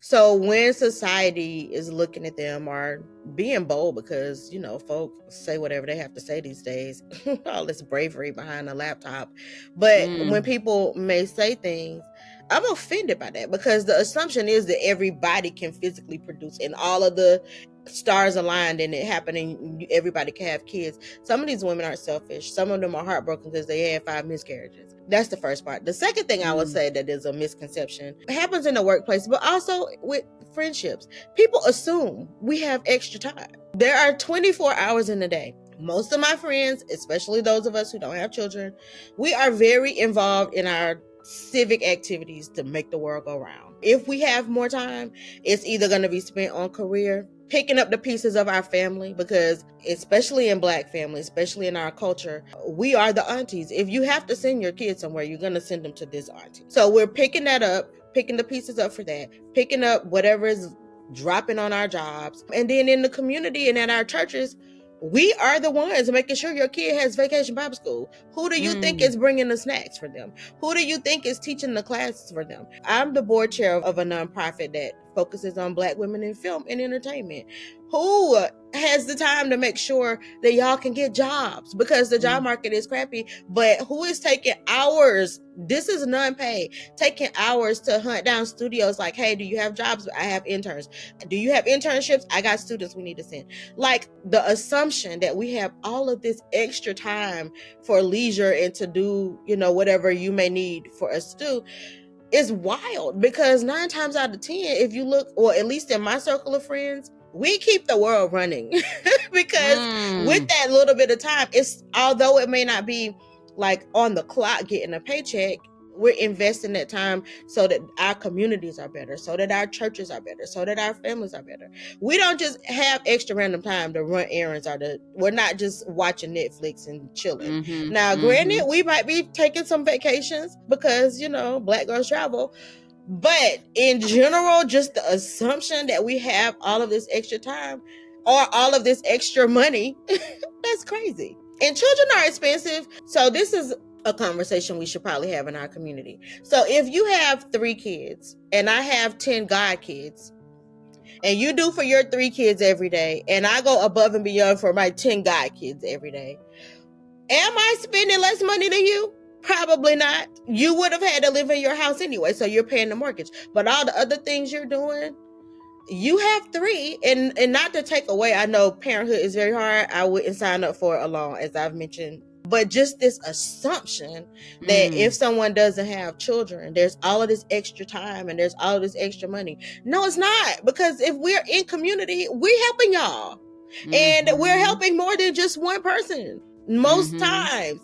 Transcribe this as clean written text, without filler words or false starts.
So when society is looking at them or being bold, because, you know, folk say whatever they have to say these days, all this bravery behind a laptop. But when people may say things, I'm offended by that, because the assumption is that everybody can physically produce and all of the stars aligned and it happening, everybody can have kids. Some of these women are selfish. Some of them are heartbroken because they had 5 miscarriages. That's the first part. The second thing I would say that is a misconception, it happens in the workplace, but also with friendships. People assume we have extra time. There are 24 hours in a day. Most of my friends, especially those of us who don't have children, we are very involved in our civic activities to make the world go round. If we have more time, it's either going to be spent on career, picking up the pieces of our family, because especially in Black families, especially in our culture, we are the aunties. If you have to send your kids somewhere, you're going to send them to this auntie. So we're picking that up, picking the pieces up for that, picking up whatever is dropping on our jobs. And then in the community and at our churches, we are the ones making sure your kid has vacation Bible school. Who do you think is bringing the snacks for them? Who do you think is teaching the classes for them? I'm the board chair of a nonprofit that focuses on Black women in film and entertainment. Who has the time to make sure that y'all can get jobs? Because the job market is crappy, but who is taking hours? This is non-paid, taking hours to hunt down studios like, hey, do you have jobs? I have interns. Do you have internships? I got students we need to send. Like, the assumption that we have all of this extra time for leisure and to do, you know, whatever you may need for us to do is wild. Because 9 times out of 10, if you look, or at least in my circle of friends, we keep the world running. Because with that little bit of time, it's, although it may not be like on the clock getting a paycheck, we're investing that time so that our communities are better, so that our churches are better, so that our families are better. We don't just have extra random time to run errands we're not just watching Netflix and chilling. Now, granted, we might be taking some vacations because, you know, Black girls travel. But in general, just the assumption that we have all of this extra time or all of this extra money, that's crazy. And children are expensive. So this is a conversation we should probably have in our community. So if you have 3 kids and I have 10 god kids, and you do for your 3 kids every day, and I go above and beyond for my 10 god kids every day, am I spending less money than you? Probably not. You would have had to live in your house anyway, so you're paying the mortgage. But all the other things you're doing, you have 3. And not to take away, I know parenthood is very hard. I wouldn't sign up for it alone, as I've mentioned. But just this assumption that if someone doesn't have children, there's all of this extra time and there's all of this extra money. No, it's not. Because if we're in community, we're helping y'all. And we're helping more than just one person. Most times.